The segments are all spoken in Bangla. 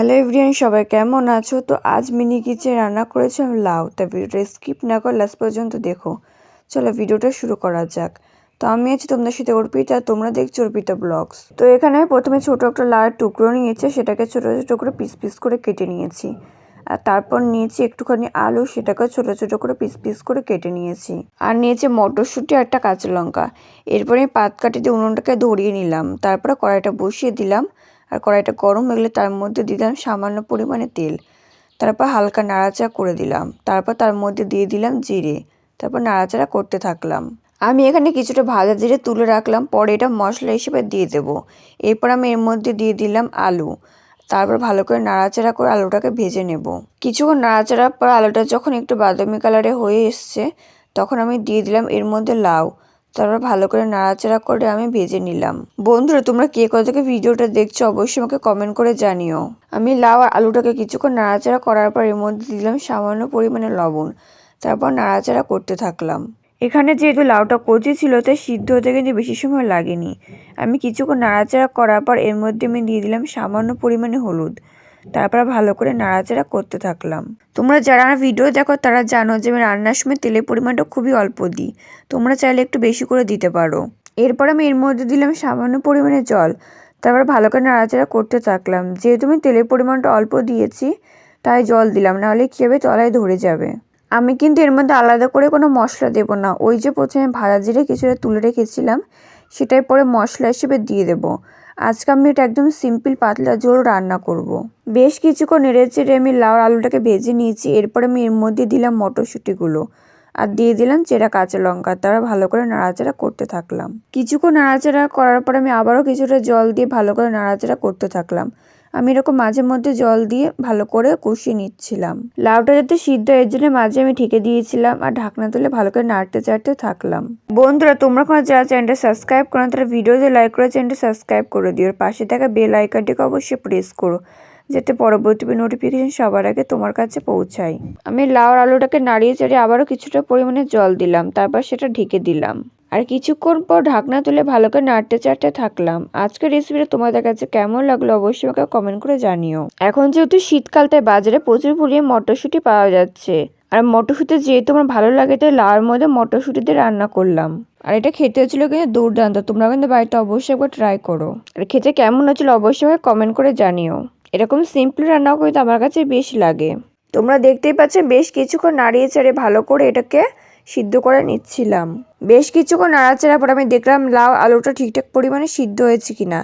হ্যালো এভরিওয়ান, সবাই কেমন আছো? তো আজ মিনি কিচেনে রান্না করেছি আমি লাউ। তা ভিডিওটা স্কিপ না করে লাস্ট পর্যন্ত দেখো। চলো ভিডিওটা শুরু করা যাক। তো আমি আছি তোমাদের সাথে অর্পিতা, তোমরা দেখছো অর্পিতা ব্লগস। তো এখানে প্রথমে ছোট একটা লাউয়ের টুকরো নিয়েছে, সেটাকে ছোট ছোট করে পিস পিস করে কেটে নিয়েছি। আর তারপর নিয়েছি একটুখানি আলু, সেটাকে ছোট ছোট করে পিস পিস করে কেটে নিয়েছি। আর নিয়েছি মটরশুঁটি আর একটা কাঁচা লঙ্কা। এরপরে আমি পাতকাঠি দিয়ে উনুনটাকে ধরিয়ে নিলাম। তারপরে কড়াইটা বসিয়ে দিলাম। আর কড়াইটা গরম হয়ে গেলে তার মধ্যে দিলাম সামান্য পরিমাণে তেল। তারপর হালকা নাড়াচাড়া করে দিলাম। তারপর তার মধ্যে দিয়ে দিলাম জিরে। তারপর নাড়াচাড়া করতে থাকলাম। আমি এখানে কিছুটা ভাজা জিরে তুলে রাখলাম, পরে এটা মশলা হিসেবে দিয়ে দেব। এরপর আমি এর মধ্যে দিয়ে দিলাম আলু। তারপর ভালো করে নাড়াচাড়া করে আলুটাকে ভেজে নেব। কিছুক্ষণ নাড়াচাড়ার পর আলুটা যখন একটু বাদামি কালারে হয়ে এসছে, তখন আমি দিয়ে দিলাম এর মধ্যে লাউ। তারপর ভালো করে নাড়াচাড়া করে আমি ভেজে নিলাম। বন্ধুরা, তোমরা কে কোথা থেকে ভিডিওটা দেখছো অবশ্যই আমাকে কমেন্ট করে জানিও। আমি লাউ আর আলুটাকে কিছুক্ষণ নাড়াচাড়া করার পর এর মধ্যে দিলাম সামান্য পরিমাণে লবণ। তারপর নাড়াচাড়া করতে থাকলাম। এখানে যেহেতু লাউটা কচি ছিল তাই সিদ্ধ হতে কিন্তু বেশি সময় লাগেনি। আমি কিছুক্ষণ নাড়াচাড়া করার পর এর মধ্যে আমি দিয়ে দিলাম সামান্য পরিমাণে হলুদ। তারপর ভালো করে নাড়াচাড়া করতে থাকলাম। তোমরা যারা ভিডিও দেখো তারা জানো যে আমি রান্নার সময় তেলের পরিমাণটা খুবই অল্প দিই। তোমরা চাইলে একটু বেশি করে দিতে পারো। এরপর আমি এর মধ্যে দিলাম সামান্য পরিমাণে জল। তারপর ভালো করে নাড়াচাড়া করতে থাকলাম। যেহেতু আমি তেলের পরিমাণটা অল্প দিয়েছি তাই জল দিলাম, নাহলে কী হবে, তলায় ধরে যাবে। আমি কিন্তু এর মধ্যে আলাদা করে কোনো মশলা দেব না। ওই যে প্রথমে ভাজা জিরে কিছুটা তুলে রেখেছিলাম, সেটাই পরে মশলা হিসেবে দিয়ে দেব। আজকে আমি এটা একদম সিম্পল পাতলা ঝোল রান্না করব। বেশ কিছুক্ষণ নেড়েচেড়ে আমি লাউ আলুটাকে ভেজে নিয়েছি। এরপরে আমি এর মধ্যে দিলাম মটরশুঁটিগুলো আর দিয়ে দিলাম চেরা কাঁচা লঙ্কা। তারা ভালো করে নাড়াচাড়া করতে থাকলাম। কিছুক্ষণ নাড়াচাড়া করার পর আমি আবারও কিছুটা জল দিয়ে ভালো করে নাড়াচাড়া করতে থাকলাম। আমি এরকম মাঝে মধ্যে জল দিয়ে ভালো করে কষিয়ে নিচ্ছিলাম। লাউটা যাতে সিদ্ধ এর জন্য মাঝে আমি ঢেকে দিয়েছিলাম আর ঢাকনা তুলে ভালো করে নাড়তে চাড়তে থাকলাম। বন্ধুরা, তোমরা কোনো যারা চ্যানেলটা সাবস্ক্রাইব করো তারা ভিডিওতে লাইক করে চ্যানেলটা সাবস্ক্রাইব করে দিও। পাশে থাকা বেল আইকনটিকে অবশ্যই প্রেস করো, যাতে পরবর্তী নোটিফিকেশন সবার আগে তোমার কাছে পৌঁছায়। আমি লাউ আর আলুটাকে নাড়িয়ে চাড়িয়ে আবারও কিছুটা পরিমাণে জল দিলাম। তারপর সেটা ঢেকে দিলাম। আর কিছুক্ষণ পর ঢাকনা তুলে ভালো করে নাড়তে চাড়তে থাকলাম। আজকের রেসিপিটা তোমাদের কাছে কেমন লাগলো অবশ্যই আমাকে কমেন্ট করে জানিও। এখন যেহেতু শীতকাল তাই বাজারে প্রচুর পরিমাণে মটরশুঁটি পাওয়া যাচ্ছে। আর মটরশুঁটি যেহেতু আমার ভালো লাগে তাই লাউর মধ্যে মটরশুঁটি দিয়ে রান্না করলাম। আর এটা খেতে হচ্ছিল কিন্তু দুর্দান্ত। তোমরা কিন্তু বাড়িতে অবশ্যই একবার ট্রাই করো। আর খেতে কেমন হচ্ছিল অবশ্যই আমাকে কমেন্ট করে জানিও। এরকম সিম্পল রান্নাও কিন্তু আমার কাছে বেশ লাগে। তোমরা দেখতেই পাচ্ছ বেশ কিছুক্ষণ নাড়িয়ে চাড়িয়ে ভালো করে এটাকে সিদ্ধ করে নিচ্ছিলাম। বেশ কিছুক্ষণ নাড়াচাড়ার পর আমি দেখলাম লাউ আলুটা ঠিকঠাক পরিমাণে সিদ্ধ হয়েছে কিনা।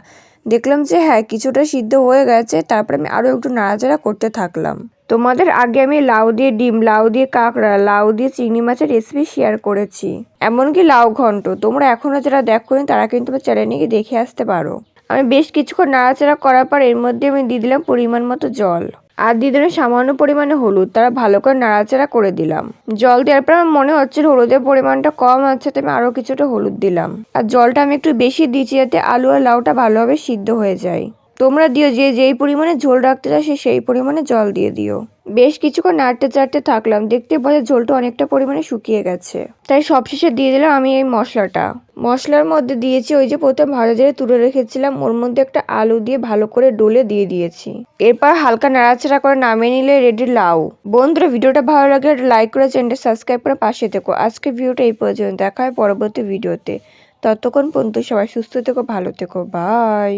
দেখলাম যে হ্যাঁ, কিছুটা সিদ্ধ হয়ে গেছে। তারপর আমি আরও একটু নাড়াচাড়া করতে থাকলাম। তোমাদের আগে আমি লাউ দিয়ে ডিম, লাউ দিয়ে কাঁকড়া, লাউ দিয়ে চিংড়ি মাছের রেসিপি শেয়ার করেছি, এমনকি লাউ ঘন্ট। তোমরা এখনও যারা দেখোনি তারা কিন্তু আমার চ্যানেলে গিয়ে দেখে আসতে পারো। আমি বেশ কিছুক্ষণ নাড়াচাড়া করার পর এর মধ্যে আমি দিয়ে দিলাম পরিমাণ মতো জল আর দিয়ে দিলাম সামান্য পরিমাণে হলুদ। তারা ভালো করে নাড়াচাড়া করে দিলাম। জল দেওয়ার পর আমার মনে হচ্ছিল হলুদের পরিমাণটা কম আছে, তাই আমি আরও কিছুটা হলুদ দিলাম। আর জলটা আমি একটু বেশি দিয়েছি যাতে আলু আর লাউটা ভালোভাবে সিদ্ধ হয়ে যায়। তোমরা দিও যে যেই পরিমাণে ঝোল রাখতে চাও সেই পরিমাণে জল দিয়ে দিও। বেশ কিছুক্ষণ নাড়তে চাড়তে থাকলাম। দেখতে বোঝা ঝোলটা অনেকটা পরিমাণে শুকিয়ে গেছে। তাই সবশেষে দিয়ে দিলাম আমি এই মশলাটা। মশলার মধ্যে দিয়েছি ওই যে প্রথম ভাজা জিরে তুলে রেখেছিলাম, ওর মধ্যে একটা আলু দিয়ে ভালো করে ডলে দিয়ে দিয়েছি। এরপর হালকা নাড়াচাড়া করে নামিয়ে নিলে রেডি লাউ। বন্ধুরা, ভিডিওটা ভালো লাগে লাইক করে চ্যানেলটা সাবস্ক্রাইব করে পাশে থেকো। আজকের ভিডিওটা এই পর্যন্ত, দেখা হয় পরবর্তী ভিডিওতে। ততক্ষণ পর্যন্ত সবাই সুস্থ থেকো, ভালো থেকো, বাই।